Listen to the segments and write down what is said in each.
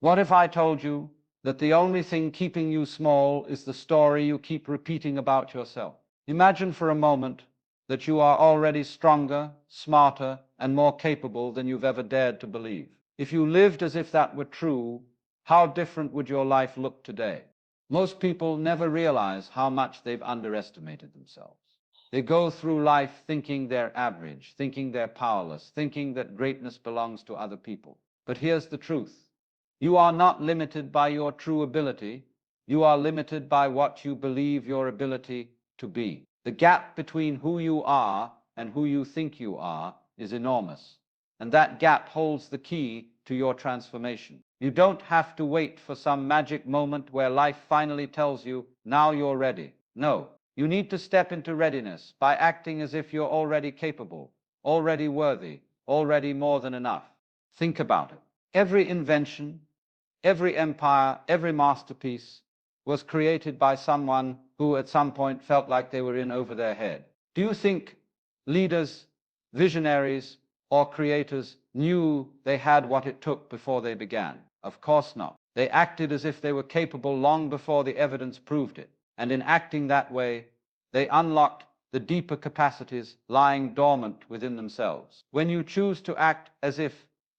What if I told you that the only thing keeping you small is the story you keep repeating about yourself? Imagine for a moment that you are already stronger, smarter, and more capable than you've ever dared to believe. If you lived as if that were true, how different would your life look today? Most people never realize how much they've underestimated themselves. They go through life thinking they're average, thinking they're powerless, thinking that greatness belongs to other people. But here's the truth. You are not limited by your true ability. You are limited by what you believe your ability to be. The gap between who you are and who you think you are is enormous. And that gap holds the key to your transformation. You don't have to wait for some magic moment where life finally tells you, now you're ready. No, you need to step into readiness by acting as if you're already capable, already worthy, already more than enough. Think about it. Every invention, every empire, every masterpiece was created by someone who at some point felt like they were in over their head. Do you think leaders, visionaries, or creators knew they had what it took before they began? Of course not. They acted as if they were capable long before the evidence proved it. And in acting that way, they unlocked the deeper capacities lying dormant within themselves. When you choose to act as if,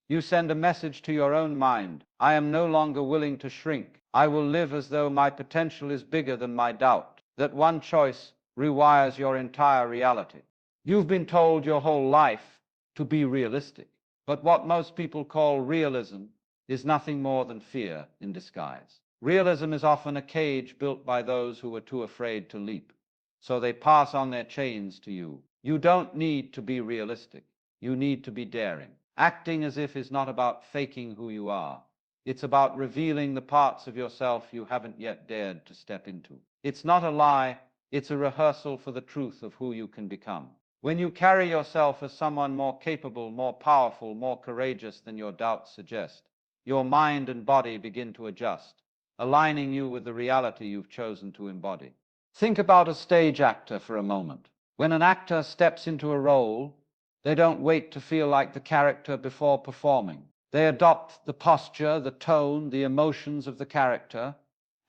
you send a message to your own mind. I am no longer willing to shrink. I will live as though my potential is bigger than my doubt. That one choice rewires your entire reality. You've been told your whole life to be realistic. But what most people call realism is nothing more than fear in disguise. Realism is often a cage built by those who are too afraid to leap. So they pass on their chains to you. You don't need to be realistic. You need to be daring. Acting as if is not about faking who you are. It's about revealing the parts of yourself you haven't yet dared to step into. It's not a lie, it's a rehearsal for the truth of who you can become. When you carry yourself as someone more capable, more powerful, more courageous than your doubts suggest, your mind and body begin to adjust, aligning you with the reality you've chosen to embody. Think about a stage actor for a moment. When an actor steps into a role, they don't wait to feel like the character before performing. They adopt the posture, the tone, the emotions of the character,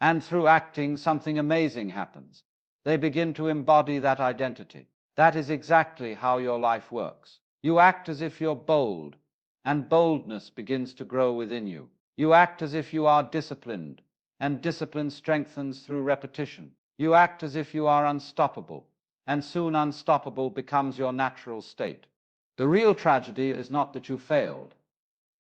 and through acting, something amazing happens. They begin to embody that identity. That is exactly how your life works. You act as if you're bold, and boldness begins to grow within you. You act as if you are disciplined, and discipline strengthens through repetition. You act as if you are unstoppable, and soon unstoppable becomes your natural state. The real tragedy is not that you failed.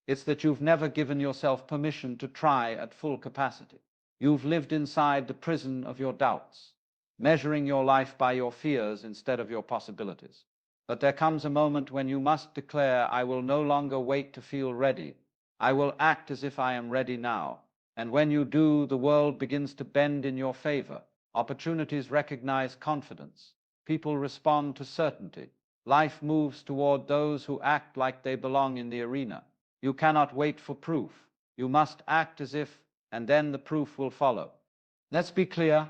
It's that you've never given yourself permission to try at full capacity. You've lived inside the prison of your doubts, measuring your life by your fears instead of your possibilities. But there comes a moment when you must declare, I will no longer wait to feel ready. I will act as if I am ready now. And when you do, the world begins to bend in your favor. Opportunities recognize confidence. People respond to certainty. Life moves toward those who act like they belong in the arena. You cannot wait for proof. You must act as if, and then the proof will follow. Let's be clear.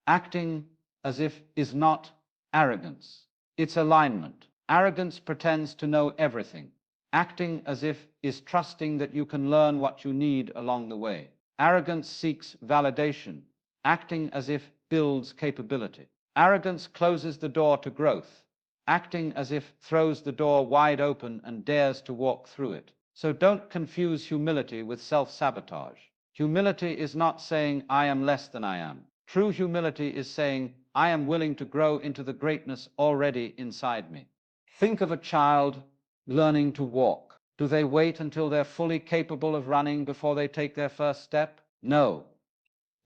Acting as if is not arrogance. It's alignment. Arrogance pretends to know everything. Acting as if is trusting that you can learn what you need along the way. Arrogance seeks validation. Acting as if builds capability. Arrogance closes the door to growth. Acting as if throws the door wide open and dares to walk through it. So don't confuse humility with self-sabotage. Humility is not saying, I am less than I am. True humility is saying, I am willing to grow into the greatness already inside me. Think of a child learning to walk. Do they wait until they're fully capable of running before they take their first step? No.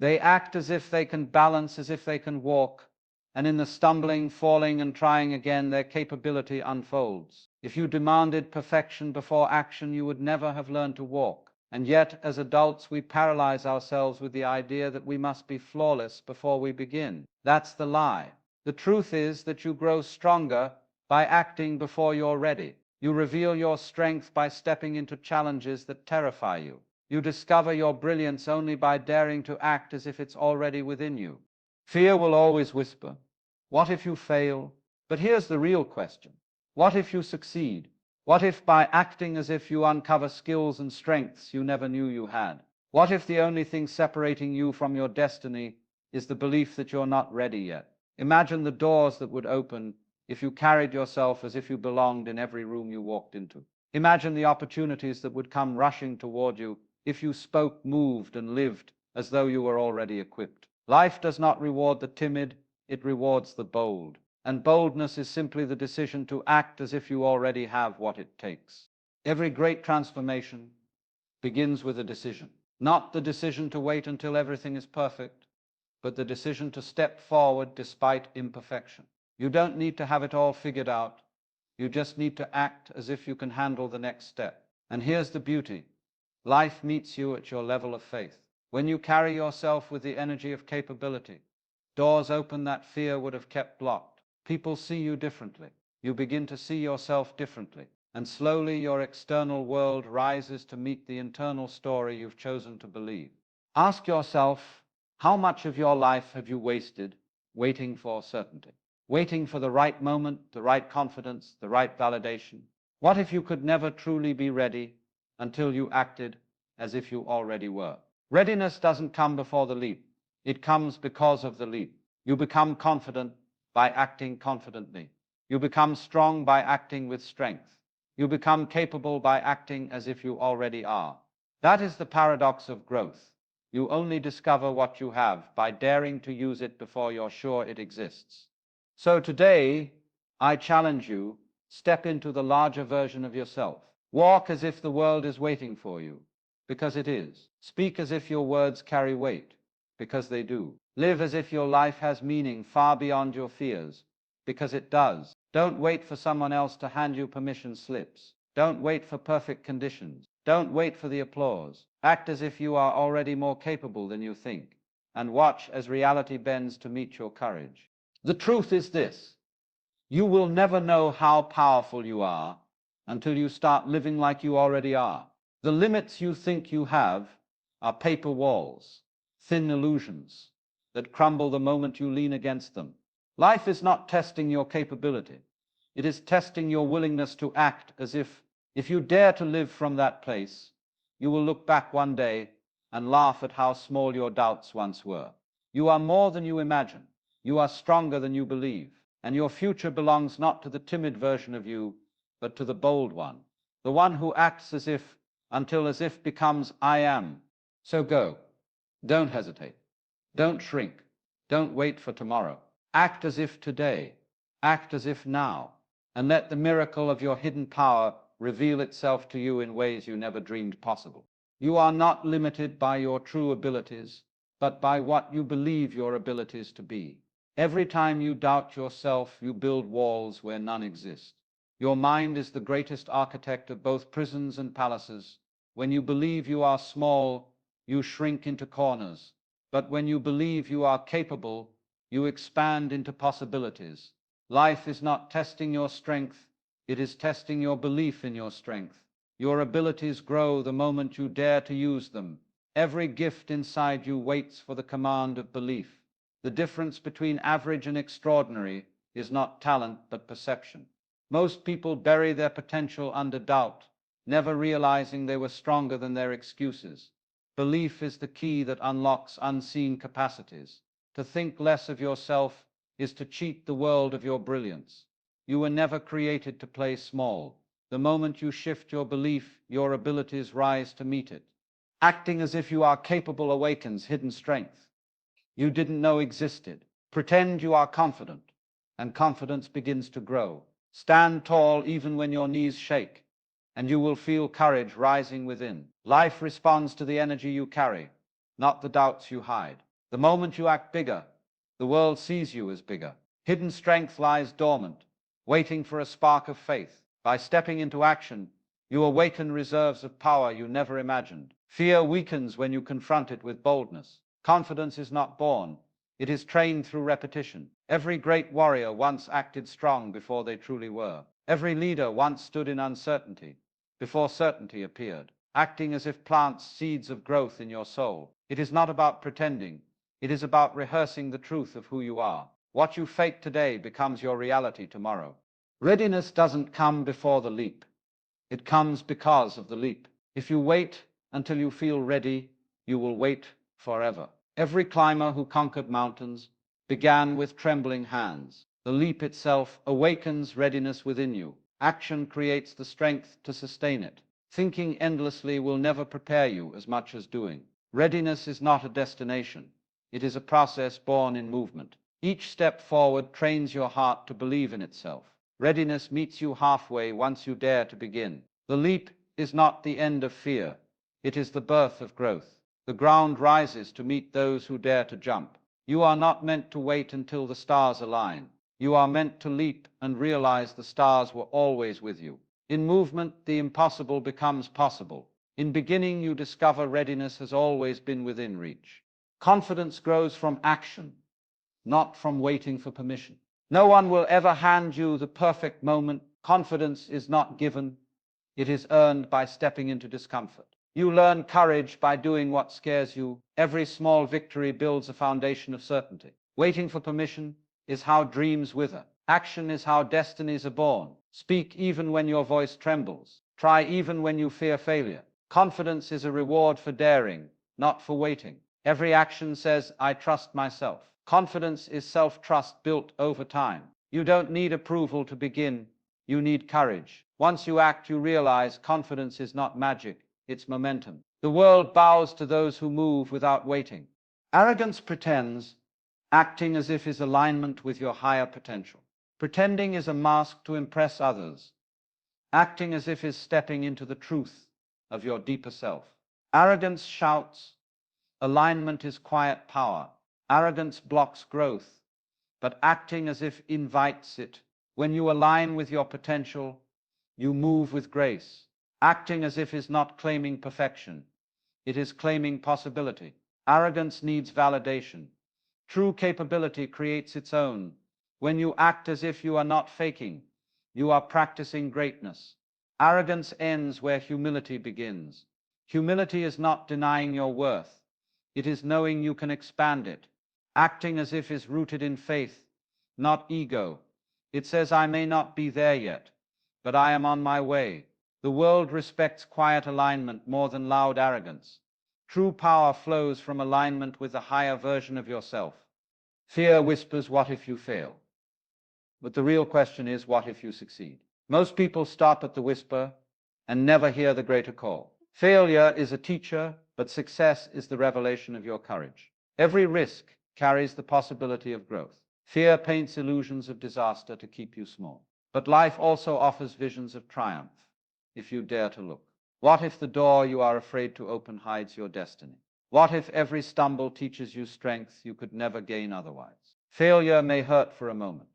They act as if they can balance, as if they can walk, and in the stumbling, falling, and trying again, their capability unfolds. If you demanded perfection before action, you would never have learned to walk. And yet, as adults, we paralyze ourselves with the idea that we must be flawless before we begin. That's the lie. The truth is that you grow stronger by acting before you're ready. You reveal your strength by stepping into challenges that terrify you. You discover your brilliance only by daring to act as if it's already within you. Fear will always whisper, what if you fail? But here's the real question. What if you succeed? What if by acting as if you uncover skills and strengths you never knew you had? What if the only thing separating you from your destiny is the belief that you're not ready yet? Imagine the doors that would open if you carried yourself as if you belonged in every room you walked into. Imagine the opportunities that would come rushing toward you if you spoke, moved, and lived as though you were already equipped. Life does not reward the timid, it rewards the bold. And boldness is simply the decision to act as if you already have what it takes. Every great transformation begins with a decision. Not the decision to wait until everything is perfect, but the decision to step forward despite imperfection. You don't need to have it all figured out. You just need to act as if you can handle the next step. And here's the beauty. Life meets you at your level of faith. When you carry yourself with the energy of capability, doors open that fear would have kept blocked. People see you differently. You begin to see yourself differently. And slowly your external world rises to meet the internal story you've chosen to believe. Ask yourself, how much of your life have you wasted waiting for certainty? Waiting for the right moment, the right confidence, the right validation? What if you could never truly be ready until you acted as if you already were? Readiness doesn't come before the leap. It comes because of the leap. You become confident by acting confidently. You become strong by acting with strength. You become capable by acting as if you already are. That is the paradox of growth. You only discover what you have by daring to use it before you're sure it exists. So today, I challenge you, step into the larger version of yourself. Walk as if the world is waiting for you, because it is. Speak as if your words carry weight, because they do. Live as if your life has meaning far beyond your fears, because it does. Don't wait for someone else to hand you permission slips. Don't wait for perfect conditions. Don't wait for the applause. Act as if you are already more capable than you think, and watch as reality bends to meet your courage. The truth is this: you will never know how powerful you are until you start living like you already are. The limits you think you have are paper walls, thin illusions that crumble the moment you lean against them. Life is not testing your capability. It is testing your willingness to act as if you dare to live from that place, you will look back one day and laugh at how small your doubts once were. You are more than you imagine. You are stronger than you believe. And your future belongs not to the timid version of you, but to the bold one. The one who acts as if, until as if becomes I am. So go. Don't hesitate. Don't shrink. Don't wait for tomorrow. Act as if today. Act as if now. And let the miracle of your hidden power reveal itself to you in ways you never dreamed possible. You are not limited by your true abilities, but by what you believe your abilities to be. Every time you doubt yourself, you build walls where none exist. Your mind is the greatest architect of both prisons and palaces. When you believe you are small, you shrink into corners. But when you believe you are capable, you expand into possibilities. Life is not testing your strength, it is testing your belief in your strength. Your abilities grow the moment you dare to use them. Every gift inside you waits for the command of belief. The difference between average and extraordinary is not talent, but perception. Most people bury their potential under doubt, never realizing they were stronger than their excuses. Belief is the key that unlocks unseen capacities. To think less of yourself is to cheat the world of your brilliance. You were never created to play small. The moment you shift your belief, your abilities rise to meet it. Acting as if you are capable awakens hidden strength you didn't know existed. Pretend you are confident, and confidence begins to grow. Stand tall even when your knees shake, and you will feel courage rising within. Life responds to the energy you carry, not the doubts you hide. The moment you act bigger, the world sees you as bigger. Hidden strength lies dormant, waiting for a spark of faith. By stepping into action, you awaken reserves of power you never imagined. Fear weakens when you confront it with boldness. Confidence is not born, it is trained through repetition. Every great warrior once acted strong before they truly were. Every leader once stood in uncertainty before certainty appeared. Acting as if plants seeds of growth in your soul. It is not about pretending, it is about rehearsing the truth of who you are. What you fake today becomes your reality tomorrow. Readiness doesn't come before the leap. It comes because of the leap. If you wait until you feel ready, you will wait forever. Every climber who conquered mountains began with trembling hands. The leap itself awakens readiness within you. Action creates the strength to sustain it. Thinking endlessly will never prepare you as much as doing. Readiness is not a destination. It is a process born in movement. Each step forward trains your heart to believe in itself. Readiness meets you halfway once you dare to begin. The leap is not the end of fear. It is the birth of growth. The ground rises to meet those who dare to jump. You are not meant to wait until the stars align. You are meant to leap and realize the stars were always with you. In movement, the impossible becomes possible. In beginning, you discover readiness has always been within reach. Confidence grows from action, not from waiting for permission. No one will ever hand you the perfect moment. Confidence is not given. It is earned by stepping into discomfort. You learn courage by doing what scares you. Every small victory builds a foundation of certainty. Waiting for permission is how dreams wither. Action is how destinies are born. Speak even when your voice trembles. Try even when you fear failure. Confidence is a reward for daring, not for waiting. Every action says, I trust myself. Confidence is self-trust built over time. You don't need approval to begin. You need courage. Once you act, you realize confidence is not magic. It's momentum. The world bows to those who move without waiting. Arrogance pretends, acting as if is alignment with your higher potential. Pretending is a mask to impress others. Acting as if is stepping into the truth of your deeper self. Arrogance shouts, alignment is quiet power. Arrogance blocks growth, but acting as if invites it. When you align with your potential, you move with grace. Acting as if is not claiming perfection. It is claiming possibility. Arrogance needs validation. True capability creates its own. When you act as if you are not faking, you are practicing greatness. Arrogance ends where humility begins. Humility is not denying your worth. It is knowing you can expand it. Acting as if is rooted in faith, not ego. It says, I may not be there yet, but I am on my way. The world respects quiet alignment more than loud arrogance. True power flows from alignment with the higher version of yourself. Fear whispers, what if you fail? But the real question is, what if you succeed? Most people stop at the whisper and never hear the greater call. Failure is a teacher, but success is the revelation of your courage. Every risk carries the possibility of growth. Fear paints illusions of disaster to keep you small. But life also offers visions of triumph, if you dare to look. What if the door you are afraid to open hides your destiny? What if every stumble teaches you strength you could never gain otherwise? Failure may hurt for a moment,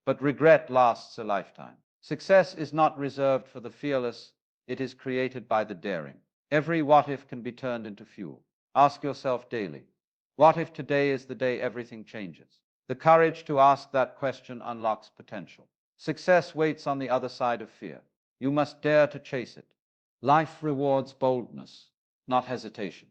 but regret lasts a lifetime. Success is not reserved for the fearless, it is created by the daring. Every what if can be turned into fuel. Ask yourself daily, what if today is the day everything changes? The courage to ask that question unlocks potential. Success waits on the other side of fear. You must dare to chase it. Life rewards boldness, not hesitation.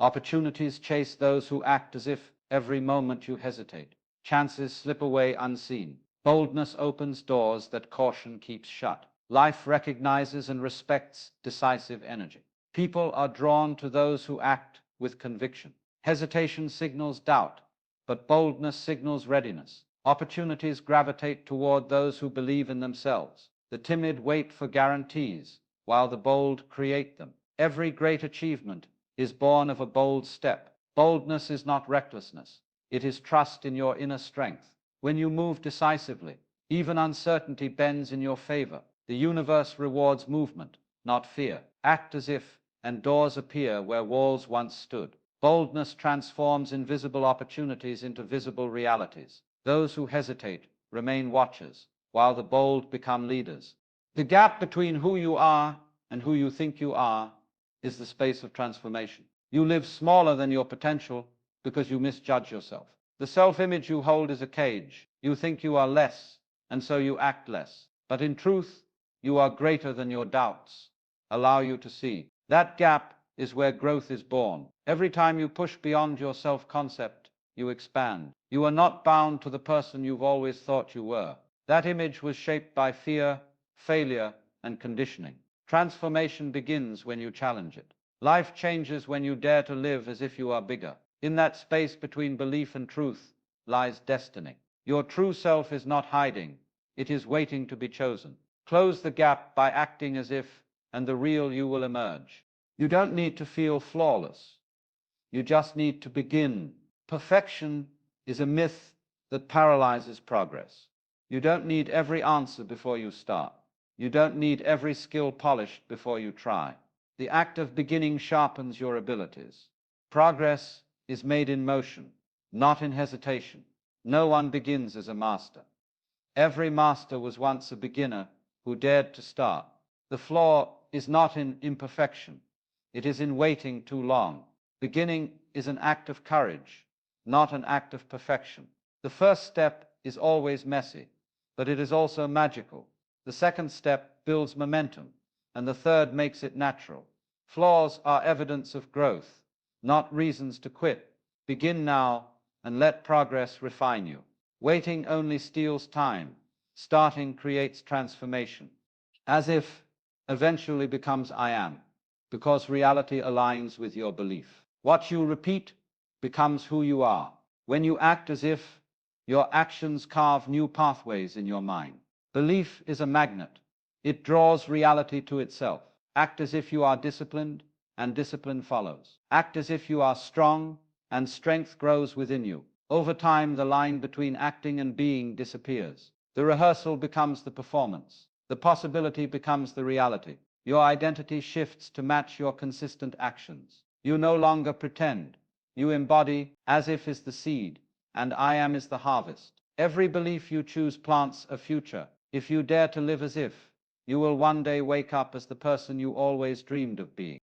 Opportunities chase those who act as if every moment you hesitate. Chances slip away unseen. Boldness opens doors that caution keeps shut. Life recognizes and respects decisive energy. People are drawn to those who act with conviction. Hesitation signals doubt, but boldness signals readiness. Opportunities gravitate toward those who believe in themselves. The timid wait for guarantees, while the bold create them. Every great achievement is born of a bold step. Boldness is not recklessness. It is trust in your inner strength. When you move decisively, even uncertainty bends in your favor. The universe rewards movement, not fear. Act as if, and doors appear where walls once stood. Boldness transforms invisible opportunities into visible realities. Those who hesitate remain watchers, while the bold become leaders. The gap between who you are and who you think you are is the space of transformation. You live smaller than your potential because you misjudge yourself. The self-image you hold is a cage. You think you are less, and so you act less. But in truth, you are greater than your doubts allow you to see. That gap is where growth is born. Every time you push beyond your self-concept, you expand. You are not bound to the person you've always thought you were. That image was shaped by fear, failure, and conditioning. Transformation begins when you challenge it. Life changes when you dare to live as if you are bigger. In that space between belief and truth lies destiny. Your true self is not hiding, it is waiting to be chosen. Close the gap by acting as if, and the real you will emerge. You don't need to feel flawless. You just need to begin. Perfection is a myth that paralyzes progress. You don't need every answer before you start. You don't need every skill polished before you try. The act of beginning sharpens your abilities. Progress is made in motion, not in hesitation. No one begins as a master. Every master was once a beginner who dared to start. The flaw is not in imperfection. It is in waiting too long. Beginning is an act of courage, not an act of perfection. The first step is always messy, but it is also magical. The second step builds momentum, and the third makes it natural. Flaws are evidence of growth, not reasons to quit. Begin now and let progress refine you. Waiting only steals time. Starting creates transformation. As if eventually becomes I am, because reality aligns with your belief. What you repeat becomes who you are. When you act as if, your actions carve new pathways in your mind. Belief is a magnet. It draws reality to itself. Act as if you are disciplined, and discipline follows. Act as if you are strong, and strength grows within you. Over time, the line between acting and being disappears. The rehearsal becomes the performance. The possibility becomes the reality. Your identity shifts to match your consistent actions. You no longer pretend. You embody, as if is the seed, and I am is the harvest. Every belief you choose plants a future. If you dare to live as if, you will one day wake up as the person you always dreamed of being.